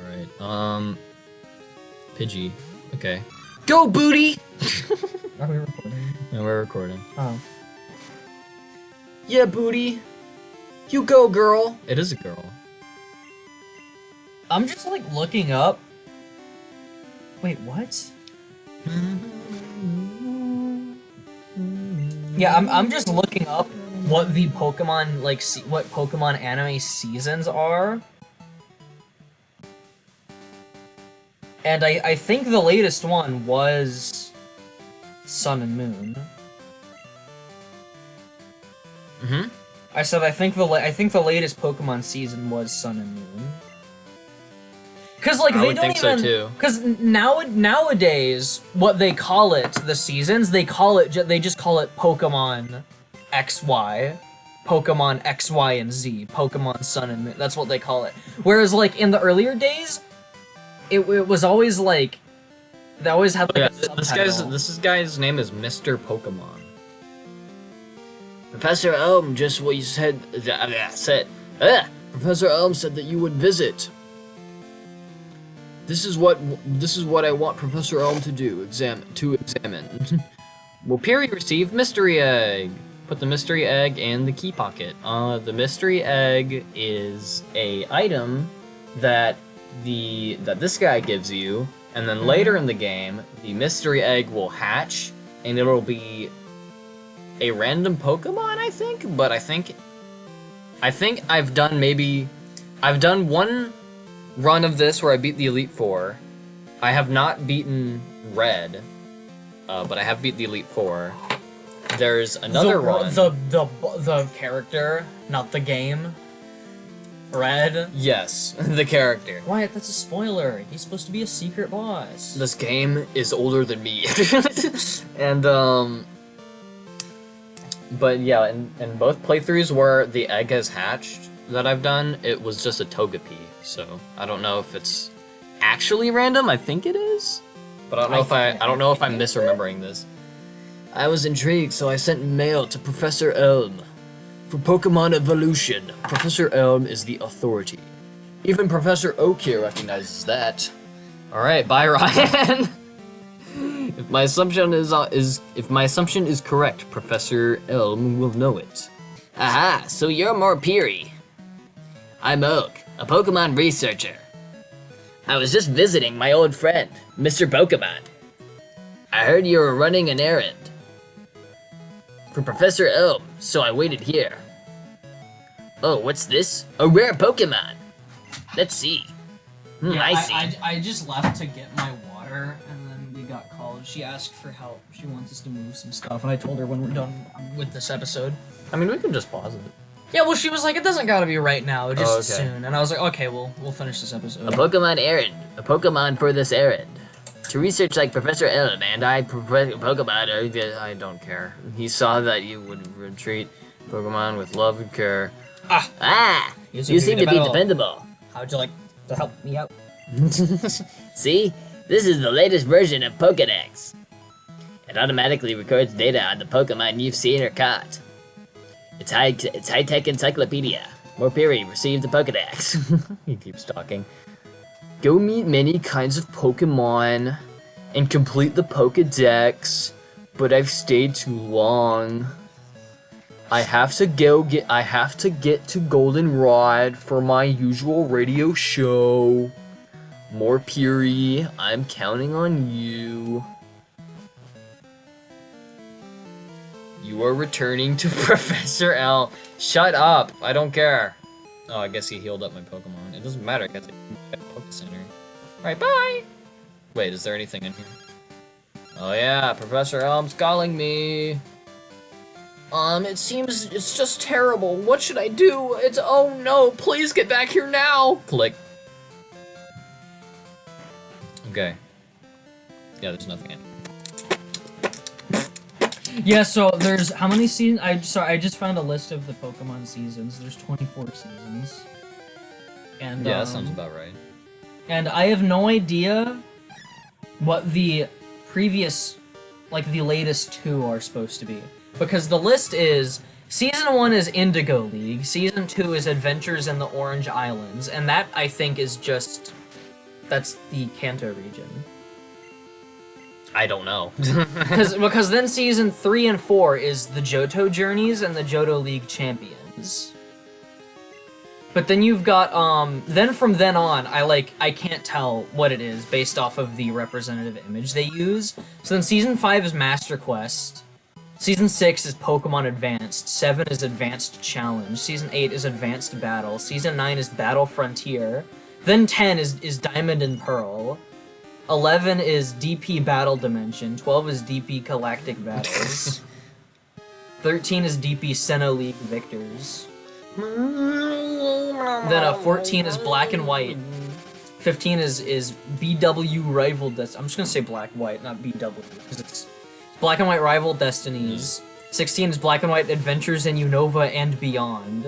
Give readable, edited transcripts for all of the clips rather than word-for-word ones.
Alright, Pidgey. Okay. Go, booty! Are we recording? No, we're recording. Oh. Yeah, booty. You go, girl. It is a girl. I'm just like looking up. Wait, what? Yeah, I'm just looking up what the Pokemon what Pokemon anime seasons are. And I think the latest one was Sun and Moon. Mm-hmm. I said I think the latest Pokemon season was Sun and Moon. Cause like I they would don't think even. so too. Cause nowadays, what they call it, the seasons, they just call it Pokemon XY, Pokemon X, Y, and Z, Pokemon Sun and Moon. That's what they call it. Whereas like in the earlier days, it was always like they always had like a subtitle. This guy's name is Mr. Pokemon. Professor Elm, just what you said. Professor Elm said that you would visit. This is what I want Professor Elm to do. Examine. Will Peary receive mystery egg? Put the mystery egg in the key pocket. The mystery egg is a item that this guy gives you, and then later in the game, the mystery egg will hatch, and it'll be a random Pokemon, I think. But I think I've done one run of this where I beat the Elite Four. I have not beaten Red, but I have beat the Elite Four. There's another run. The character, not the game. Red. Yes, the character. Wyatt, that's a spoiler. He's supposed to be a secret boss. This game is older than me. And but yeah, in both playthroughs where the egg has hatched that I've done, it was just a Togepi. So I don't know if it's actually random. I think it is, but I don't know if I'm misremembering this. I was intrigued, so I sent mail to Professor Elm for Pokemon evolution. Professor Elm is the authority. Even Professor Oak here recognizes that. All right, bye, Ryan. If my assumption is correct, Professor Elm will know it. Aha! So you're more Peary. I'm Oak, a Pokemon researcher. I was just visiting my old friend, Mr. Pokemon. I heard you were running an errand for Professor Elm, so I waited here. Oh, what's this? A rare Pokemon. Let's see. Yeah, I see. I just left to get my water, and then we got called. She asked for help. She wants us to move some stuff, and I told her when we're done with this episode. I mean, we can just pause it. Yeah, well, she was like, it doesn't gotta be right now, just okay. soon. And I was like, okay, we'll finish this episode. A Pokemon errand. A Pokemon for this errand. To research like Professor Elm and Pokemon, I don't care. He saw that you would treat Pokemon with love and care. You seem to be dependable. How would you like to help me out? See? This is the latest version of Pokédex. It automatically records data on the Pokemon you've seen or caught. It's high-tech encyclopedia. More Peary, receive the Pokédex. He keeps talking. Go meet many kinds of Pokemon and complete the Pokédex, but I've stayed too long. I have to get to Goldenrod for my usual radio show. More Peary, I'm counting on you. You are returning to Professor L. Shut up! I don't care. Oh, I guess he healed up my Pokemon. It doesn't matter because it's at Poké Center. Alright, bye! Wait, is there anything in here? Oh yeah, Professor Elm's calling me. It seems it's just terrible. What should I do? Oh no, please get back here now! Click. Okay. Yeah, there's nothing in. Yeah, so there's how many seasons? I just found a list of the Pokemon seasons. There's 24 seasons. And yeah, that sounds about right. And I have no idea what the previous, like the latest two are supposed to be. Because the list is, Season 1 is Indigo League, Season 2 is Adventures in the Orange Islands, and that, I think, is just That's the Kanto region. I don't know. Because then season 3 and 4 is the Johto Journeys and the Johto League Champions. But then you've got then from then on, I can't tell what it is based off of the representative image they use. So then season 5 is Master Quest. Season 6 is Pokemon Advanced. 7 is Advanced Challenge. Season 8 is Advanced Battle. Season 9 is Battle Frontier. Then 10 is Diamond and Pearl. 11 is DP Battle Dimension. 12 is DP Galactic Battles. 13 is DP Sinnoh League Victors. Then 14 is Black and White. 15 is BW Rival Destinies. I'm just gonna say Black White, not BW, because it's Black and White Rival Destinies. 16 is Black and White Adventures in Unova and Beyond.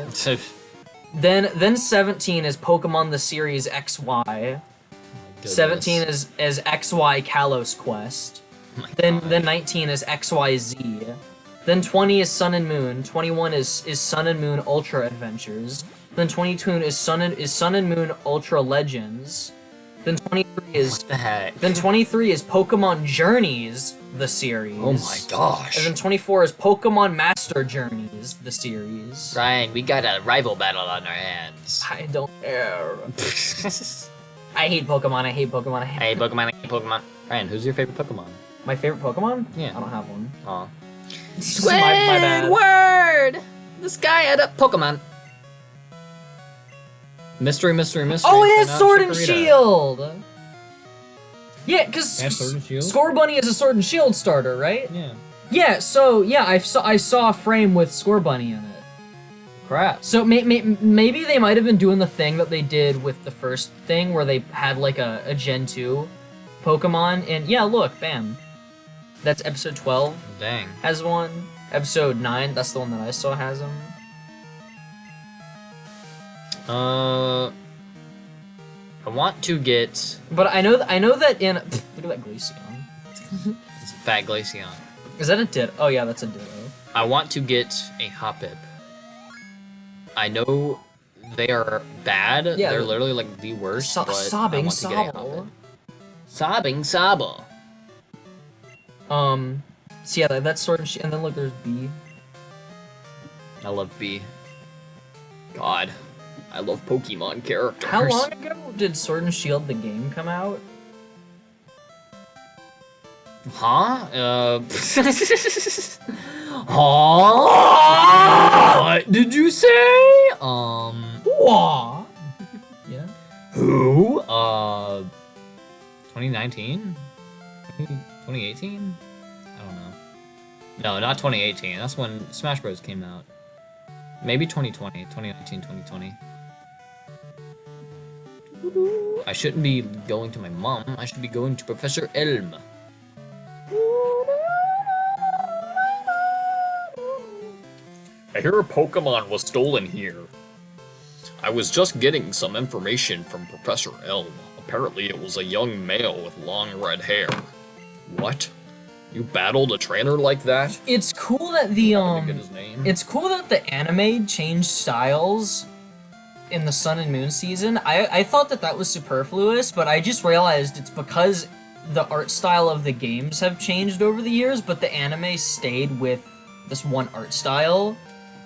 Then 17 is Pokemon the Series XY. 17 is XY Kalos Quest. Then 19 is XYZ. Then 20 is Sun and Moon. 21 is Sun and Moon Ultra Adventures. Then 22 is Sun and Moon Ultra Legends. Then 23 is What the heck? Then 23 is Pokemon Journeys, the series. Oh my gosh. And then 24 is Pokemon Master Journeys, the series. Ryan, we got a rival battle on our hands. I don't care. I hate Pokemon. I hate Pokemon. I hate Pokemon, I hate Pokemon. Ryan, who's your favorite Pokemon? My favorite Pokemon? Yeah. I don't have one. Aw. My bad. Squidward! This guy had a Pokemon. Mystery. Oh, it is Pronounced Sword and Chikorita. Shield! Yeah, because Yeah, Sword and Shield? Score Bunny is a Sword and Shield starter, right? Yeah. Yeah, so, yeah, I saw a frame with Score Bunny in it. Crap. So maybe they might have been doing the thing that they did with the first thing, where they had, like, a Gen 2 Pokemon, and yeah, look, bam. That's episode 12 Dang. has one. Episode 9, that's the one that I saw, has him. I want to get... But I know that in... Look at that Glaceon. It's a fat Glaceon. Is that a Ditto? Oh yeah, that's a Ditto. I want to get a Hoppip. I know they are bad. Yeah, They're literally like the worst. But Sobbing I want to get a Sobble. Hoppip. Sobbing Sobble. So yeah, that's Sword and Shield, and then look, there's B. I love B. God, I love Pokemon characters. How long ago did Sword and Shield the game come out? Huh? Huh? What did you say? Wah! Yeah. Who? 2019? 2018? I don't know. No, not 2018. That's when Smash Bros. Came out. Maybe 2020. 2019, 2020. I shouldn't be going to my mom. I should be going to Professor Elm. I hear a Pokemon was stolen here. I was just getting some information from Professor Elm. Apparently it was a young male with long red hair. What? You battled a trainer like that? It's cool that the Let me get his name. it's cool that the anime changed styles in the Sun and Moon season. I thought that was superfluous, but I just realized it's because the art style of the games have changed over the years, but the anime stayed with this one art style.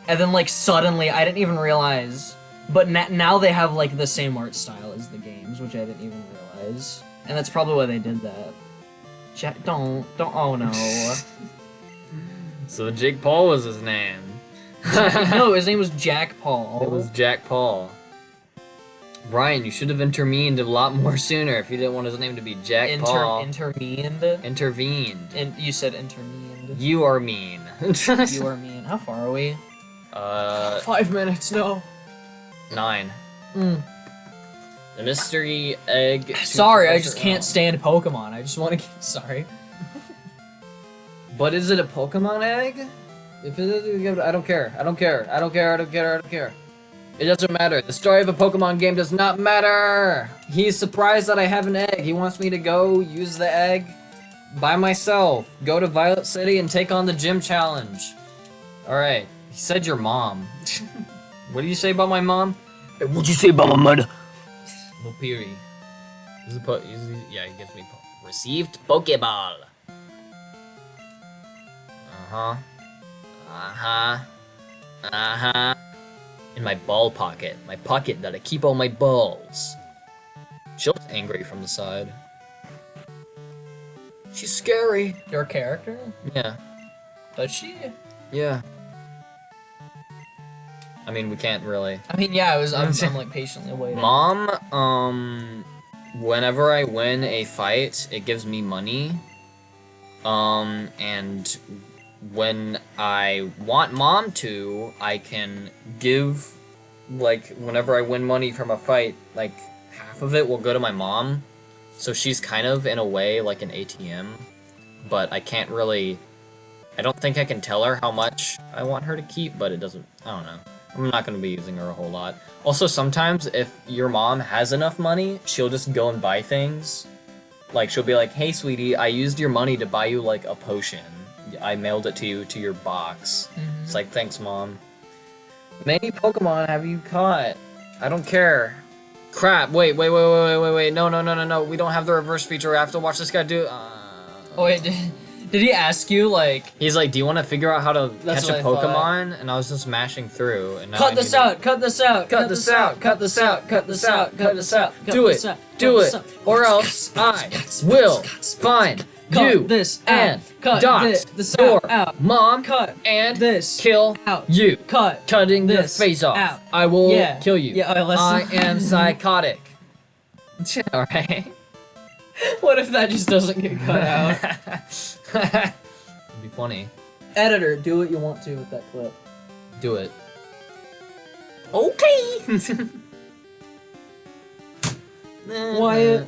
And then, like, suddenly, I didn't even realize, but now they have, like, the same art style as the games, which I didn't even realize. And that's probably why they did that. Don't, oh no. So Jake Paul was his name. No, his name was Jack Paul. It was Jack Paul. Ryan, you should have intervened a lot more sooner if you didn't want his name to be Jack Paul. Intervened? Intervened. And you said intervened. You are mean. You are mean. How far are we? 5 minutes, no. 9. Mm. The mystery egg. Sorry, I just can't stand Pokemon. I just want to get... Sorry. But is it a Pokemon egg? If it is, I don't care. I don't care. I don't care. I don't care. I don't care. It doesn't matter. The story of a Pokemon game does not matter. He's surprised that I have an egg. He wants me to go use the egg by myself. Go to Violet City and take on the gym challenge. Alright. He said your mom. What do you say about my mom? What'd you say about my mother? Lopiri. Yeah, he gives me received Pokeball. In my ball pocket, my pocket that I keep all my balls. She looks angry from the side. She's scary. Your character? Yeah. Does she? Yeah. I mean, we can't really. I mean, yeah, I'm like patiently waiting. Mom, whenever I win a fight, it gives me money. And when I want Mom to, I can give, like, whenever I win money from a fight, like, half of it will go to my mom. So she's kind of, in a way, like an ATM. But I can't really, I don't think I can tell her how much I want her to keep, but it doesn't, I don't know. I'm not going to be using her a whole lot. Also, sometimes if your mom has enough money, she'll just go and buy things. Like, she'll be like, hey, sweetie, I used your money to buy you, like, a potion. I mailed it to you to your box. Mm-hmm. It's like, thanks, Mom. Many Pokemon have you caught? I don't care. Crap, wait. No. We don't have the reverse feature. I have to watch this guy do... Oh, wait, did he ask you, like... He's like, do you want to figure out how to That's catch a what I thought. Pokemon? And I was just mashing through. And now Cut I this need to- out! Cut this out! Cut this out! Cut this out! Cut this out! Cut this out! Do it! Do it! Or else I will find you this and cut dox this your out. mom Cut and this kill out. you. Cut Cutting your this face off. out. I will Yeah. kill you. Yeah, I listen. am psychotic. Alright. What if that just doesn't get cut out? It'd be funny. Editor, do what you want to with that clip. Do it. Okay. Wyatt.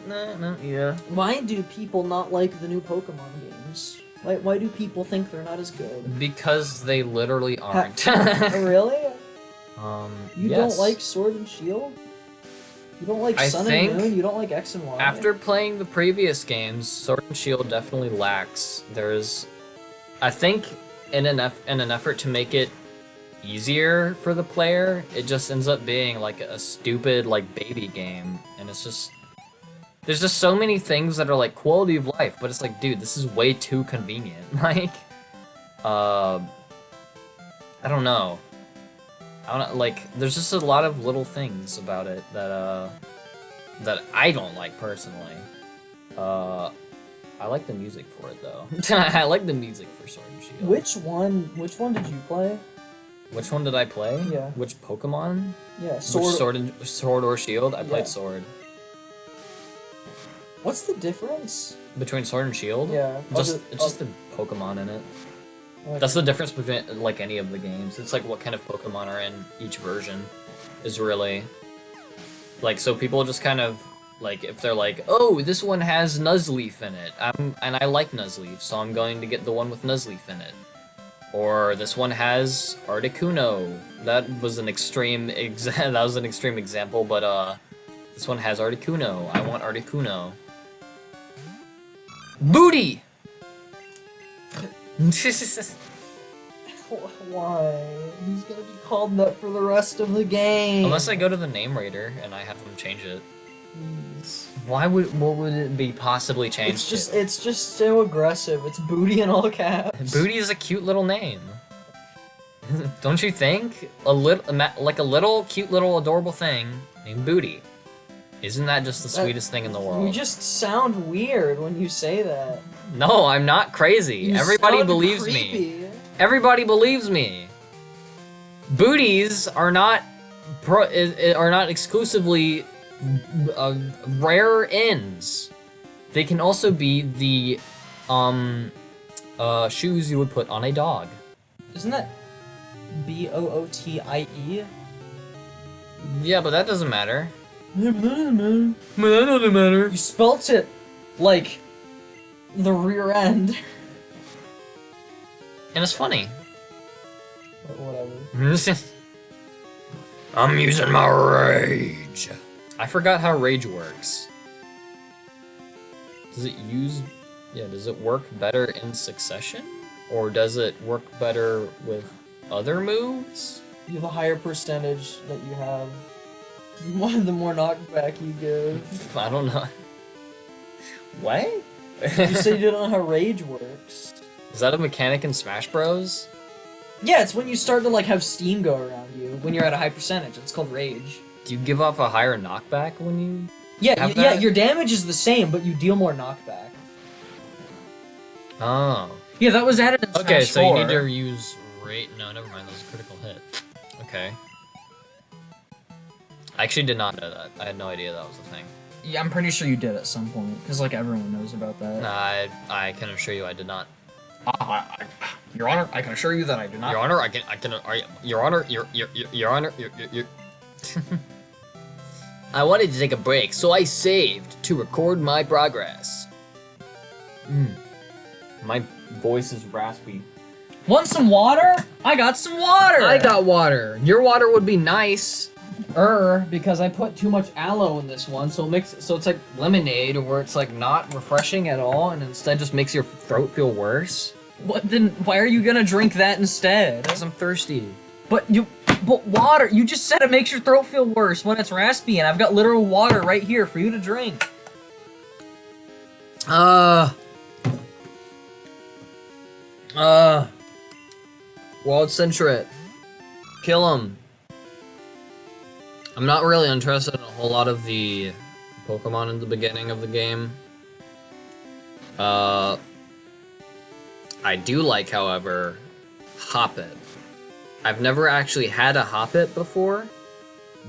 Yeah. Why do people not like the new Pokemon games? Why do people think they're not as good? Because they literally aren't. Oh, really? You yes. don't like Sword and Shield? You don't like I Sun think and Moon? You don't like X and Y? After playing the previous games, Sword and Shield definitely lacks. There's, I think, in an effort to make it easier for the player, it just ends up being like a stupid like baby game, and it's just there's just so many things that are like quality of life, but it's like, dude, this is way too convenient. Like, I don't know. Like, there's just a lot of little things about it that that I don't like personally. I like the music for it though. I like the music for Sword and Shield. Which one did you play? Which one did I play? Yeah. Which Pokemon? Yeah, Sword or Shield? I played Yeah. Sword. What's the difference? Between Sword and Shield? Yeah. It's just the Pokemon in it. Okay. That's the difference between like any of the games. It's like what kind of Pokemon are in each version is really like, so people just kind of like, if they're like, oh, this one has Nuzleaf in it, and I like Nuzleaf, so I'm going to get the one with Nuzleaf in it. Or this one has Articuno. That was an extreme example, but this one has Articuno. I want Articuno. Booty. Why? He's gonna be called that for the rest of the game. Unless I go to the name rater and I have them change it. Please. What would it be possibly changed? It's just so aggressive. It's Booty in all caps. Booty is a cute little name. Don't you think? A little cute little adorable thing named Booty. Isn't that just the sweetest thing in the world? You just sound weird when you say that. No, I'm not crazy. You Everybody sound believes me. creepy. Everybody believes me. Booties are not exclusively rare ends. They can also be the shoes you would put on a dog. Isn't that Bootie? Yeah, but that doesn't matter. Yeah, but that doesn't matter. But that doesn't matter. You spelt it like the rear end. And it's funny. But whatever. I'm using my rage. I forgot how rage works. Does it work better in succession? Or does it work better with other moves? You have a higher percentage that you have. The more knockback you give. I don't know. What? You said you don't know how rage works. Is that a mechanic in Smash Bros? Yeah, it's when you start to like have steam go around you when you're at a high percentage. It's called rage. Do you give off a higher knockback when you... Yeah, Have yeah. that? Your damage is the same, but you deal more knockback. Oh. Yeah, that was added in Smash Okay, so 4. you need to use rate. No, never mind. That was a critical hit. Okay. I actually did not know that. I had no idea that was a thing. Yeah, I'm pretty sure you did at some point, because like everyone knows about that. I can assure you I did not. Your Honor, I can assure you that I do not. Your Honor, Your Honor, Your Honor, I wanted to take a break, so I saved to record my progress. My voice is raspy. Want some water? I got some water! I got water. Your water would be nice. Because I put too much aloe in this one, so it's like lemonade, or it's like not refreshing at all, and instead just makes your throat feel worse. What then? Why are you gonna drink that instead? Because I'm thirsty. But water. You just said it makes your throat feel worse when it's raspy, and I've got literal water right here for you to drink. Wild Centret. Kill him. I'm not really interested in a whole lot of the Pokemon in the beginning of the game. I do like, however, Hoppip. I've never actually had a Hoppip before,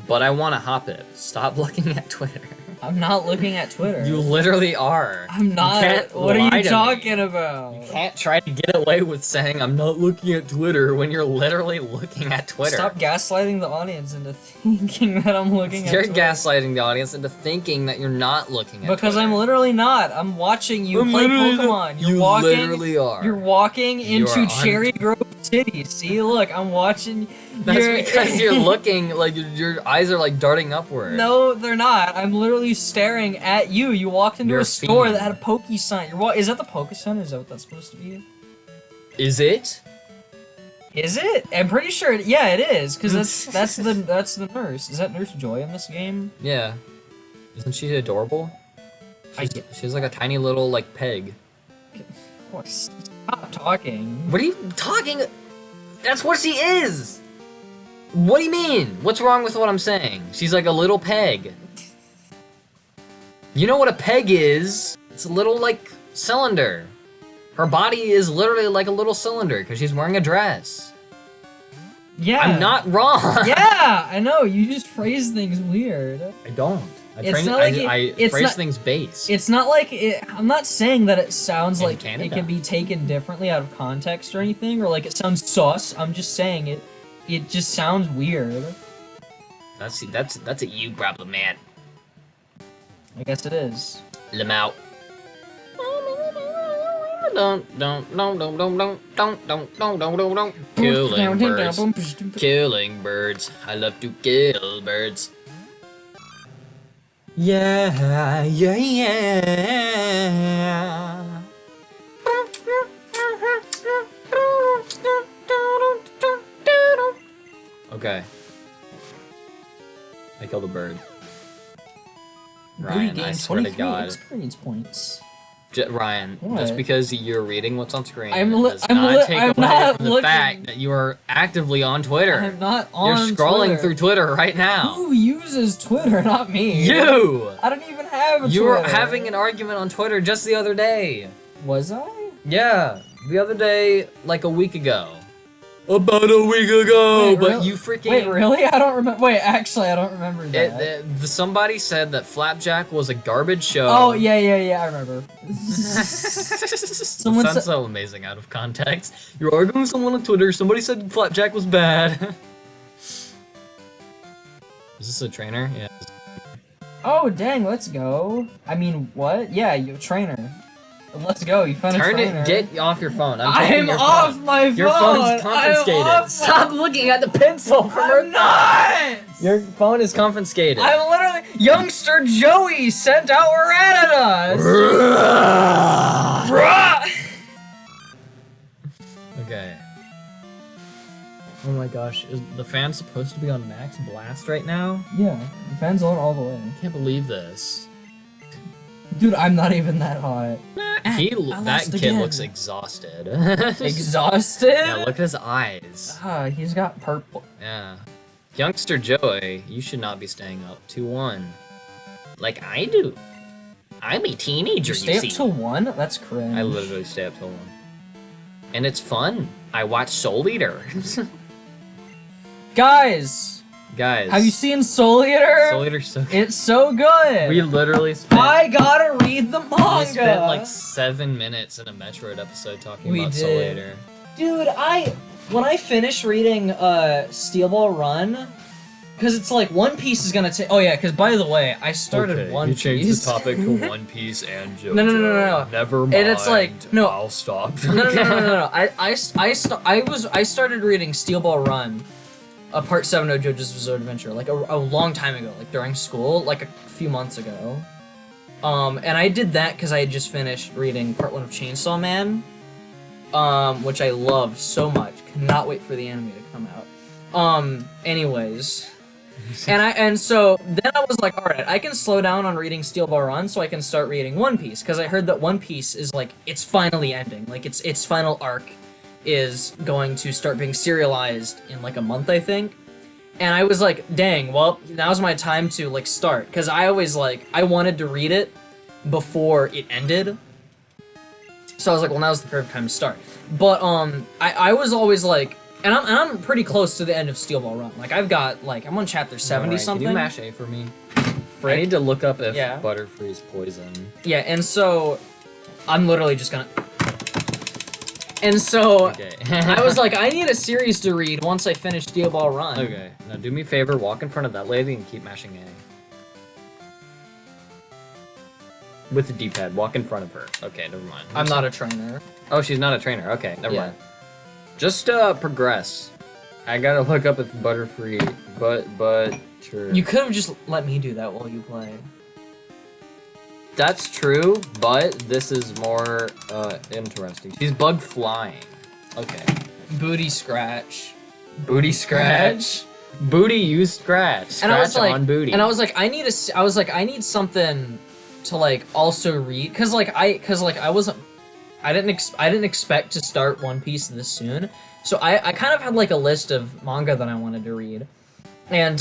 but I want a Hoppip. Stop looking at Twitter. I'm not looking at Twitter. You literally are. I'm not. You can't What are lie you to talking me. about? You can't try to get away with saying I'm not looking at Twitter when you're literally looking at Twitter. Stop gaslighting the audience into thinking that I'm looking at You're Twitter. gaslighting the audience into thinking that you're not looking at Because Twitter. I'm literally not. I'm watching you play Pokemon. You're You walking, literally are. You're walking You into are Cherry Grove City. See, look, I'm watching. That's because you're looking, like, your eyes are, like, darting upward. No, they're not. I'm literally staring at you. You walked into You're a store fiend. that had a Poke sign. Is that the Poke sign? Is that what that's supposed to be? Is it? Is it? I'm pretty sure. Yeah, it is. Because that's the nurse. Is that Nurse Joy in this game? Yeah. Isn't she adorable? She's like a tiny little, like, peg. Oh, stop talking. What are you talking? That's what she is! What do you mean? What's wrong with what I'm saying? She's like a little peg. You know what a peg is? It's a little, like, cylinder. Her body is literally like a little cylinder because she's wearing a dress. Yeah. I'm not wrong. Yeah, I know. You just phrase things weird. I don't. I It's phrase not- things base. It's not like I'm not saying that it sounds In like Canada. it can be taken differently out of context or anything, or like it sounds sus. I'm just saying it. It just sounds weird. That's a you problem, man. I guess it is. Lamau. Killing birds. Killing birds. I love to kill birds. Yeah, yeah, yeah. Okay. I killed a bird. Ryan, I swear to God. Experience points. Ryan, What? just because you're reading what's on screen I'm does not take I'm away not from the looking. fact that you are actively on Twitter. I'm not You're on scrolling Twitter. through Twitter right now. Who uses Twitter? Not me. You! I don't even have a You were Twitter. having an argument on Twitter just the other day. Was I? Yeah, the other day, like a week ago. About a week ago, Wait, but really? you freaking... Wait, really? I don't remember. Wait, actually, I don't remember that. Somebody said that Flapjack was a garbage show. Oh, yeah, I remember. Someone sounds said- so amazing out of context. You're arguing with someone on Twitter, somebody said Flapjack was bad. Is this a trainer? Yeah. Oh, dang, let's go. I mean, what? Yeah, you're a trainer. Let's go, you found a Turn trainer. it, get off your phone. I'm taking I'm your off phone. my phone! Your phone's confiscated. I'm off Stop looking at the pencil from I'm not! Your phone is confiscated. I'm literally... Youngster Joey sent out rat at us! Bruh! Okay. Oh my gosh, is the fan supposed to be on max blast right now? Yeah, the fan's on all the way. I can't believe this. Dude, I'm not even that hot. That kid looks exhausted. Exhausted? Yeah, look at his eyes. He's got purple. Yeah. Youngster Joey, you should not be staying up 2-1. Like I do. I'm a teenager, You stay up till 1? That's cringe. I literally stay up till 1. And it's fun. I watch Soul Eater. Guys! Have you seen Soul Eater? Soul Eater's so good. It's so good! We literally spent... I gotta read the manga! We spent like 7 minutes in a Metroid episode talking about Soul Eater. Dude, when I finish reading Steel Ball Run, because it's like One Piece is gonna take. Oh yeah, because by the way, I started One Piece. You changed the topic to One Piece and JoJo. No. Never mind. And it's like no. I'll stop. No. I started reading Steel Ball Run, Part 7 of JoJo's Bizarre Adventure, like a long time ago, like during school, like a few months ago. And I did that because I had just finished reading Part 1 of Chainsaw Man, which I loved so much. Cannot wait for the anime to come out. Anyways. And so then I was like, alright, I can slow down on reading Steel Ball Run so I can start reading One Piece, because I heard that One Piece is like, it's finally ending. Like, its final arc is going to start being serialized in like a month, I think. And I was like, dang, well, now's my time to like start, because I always like, I wanted to read it before it ended. So I was like, well, now's the perfect time to start. But I was always like, and I'm pretty close to the end of Steel Ball Run. Like I've got like, I'm on chapter 70 something. Can you mash A for me? I need to look up if Butterfree's poison. Yeah, and so I'm literally just gonna. And so I was like, I need a series to read once I finish Steel Ball Run. Okay, now do me a favor, walk in front of that lady and keep mashing A. With the D-pad, walk in front of her. Okay, never mind. I'm not a trainer. Oh, she's not a trainer. Okay, never mind. Just progress. I gotta look up if Butterfree, You could have just let me do that while you play. That's true, but this is more interesting. She's bug flying. Okay. Booty scratch. Booty scratch. Booty you scratch. Scratch and I was like, on booty. And I was like, I need something to like also read, cause I didn't expect to start One Piece this soon, so I kind of had like a list of manga that I wanted to read, and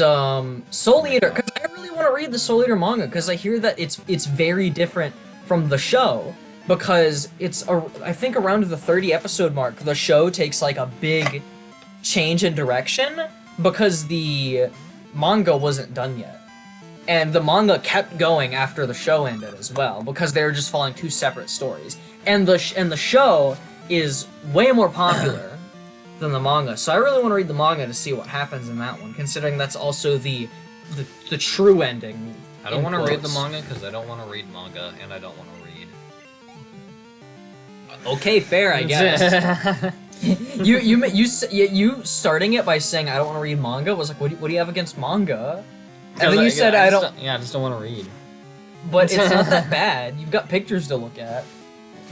Soul Eater, because I really want to read the Soul Eater manga, because I hear that it's very different from the show, because I think around the 30 episode mark, the show takes like a big change in direction, because the manga wasn't done yet. And the manga kept going after the show ended as well, because they were just following two separate stories. And the show is way more popular than the manga, so I really want to read the manga to see what happens in that one, considering that's also the true ending. I don't want to read the manga because I don't want to read manga, and I don't want to read. Okay, fair, I guess. you starting it by saying I don't want to read manga was like, what do you have against manga? And then you said I don't. Yeah, I just don't want to read. But it's not that bad. You've got pictures to look at.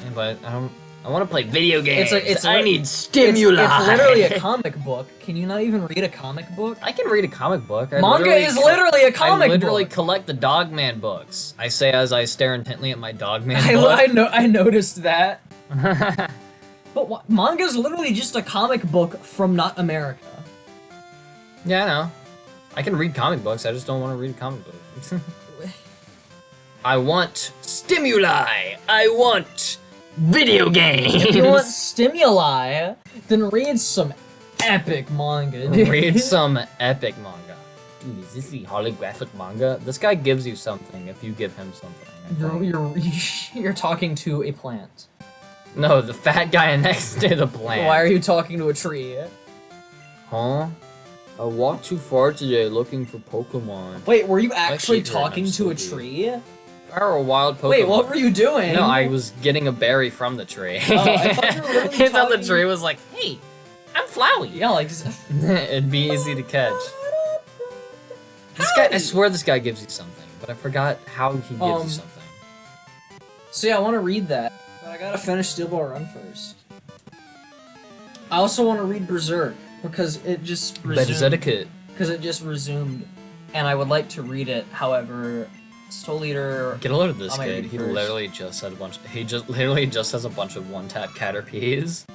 Yeah, but I want to play video games. I need stimuli. It's literally a comic book. Can you not even read a comic book? I can read a comic book. Manga is literally a comic book. I literally collect the Dogman books. I say as I stare intently at my Dogman book. I noticed that. But manga is literally just a comic book from not America. Yeah, I know. I can read comic books, I just don't want to read a comic book. I want stimuli! I want video games! If you want stimuli, then read some epic manga, dude. Read some epic manga. Dude, is this the holographic manga? This guy gives you something if you give him something. You're talking to a plant. No, the fat guy next to the plant. Why are you talking to a tree? Huh? I walked too far today looking for Pokemon. Wait, were you actually talking to a tree? Or a wild Pokemon. Wait, what were you doing? No, I was getting a berry from the tree. Oh, I thought you were really I thought the tree was like, hey, I'm Flowey. Yeah, like... It'd be easy to catch. This guy, I swear this guy gives you something, but I forgot how he gives you something. So yeah, I want to read that, but I gotta finish Steel Ball Run first. I also want to read Berserk, because it just resumed. Better etiquette. Because it just resumed, and I would like to read it, however, Soul Eater. Get a load of this I'm gonna kid. do He first. literally just had a bunch. He just literally just has a bunch of one-tap Caterpies.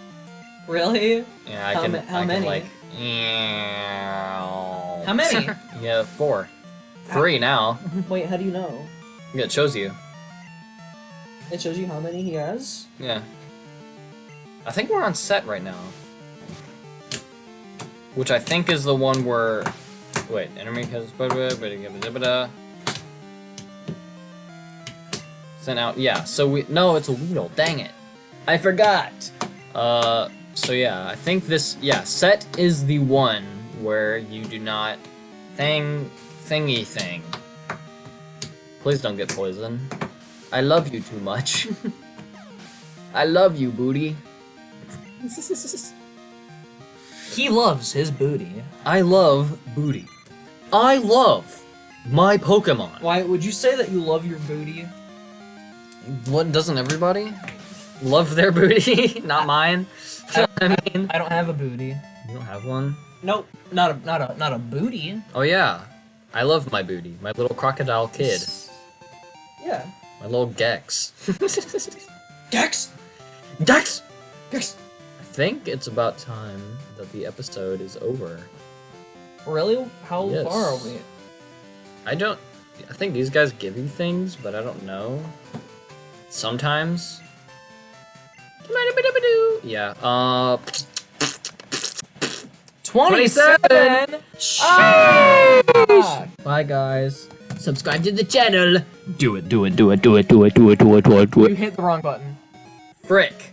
Really? Yeah, I How can. ma- how I many? can like. How many? Yeah, 4. 3 now. Wait, how do you know? Yeah, it shows you. It shows you how many he has? Yeah. I think we're on set right now. Which I think is the one where. Wait, enemy has. Sent out. Yeah, so we. No, it's a Weedle. Dang it. I forgot. So yeah, I think this. Yeah, set is the one where you do not. Thingy thing. Please don't get poisoned. I love you too much. I love you, booty. He loves his booty. I love booty. I love my Pokemon. Why would you say that you love your booty? What, doesn't everybody love their booty? Not mine. I mean, I don't have a booty. you don't have one. Nope, not a booty. Oh yeah, I love my booty. My little crocodile kid. Yeah. My little Gex. Gex. Gex. Gex. I think it's about time that the episode is over. Really? How Yes. far are we? I think these guys give you things, but I don't know. Sometimes. Yeah, 27. Ah! Bye guys. Subscribe to the channel. You hit the wrong button. Frick.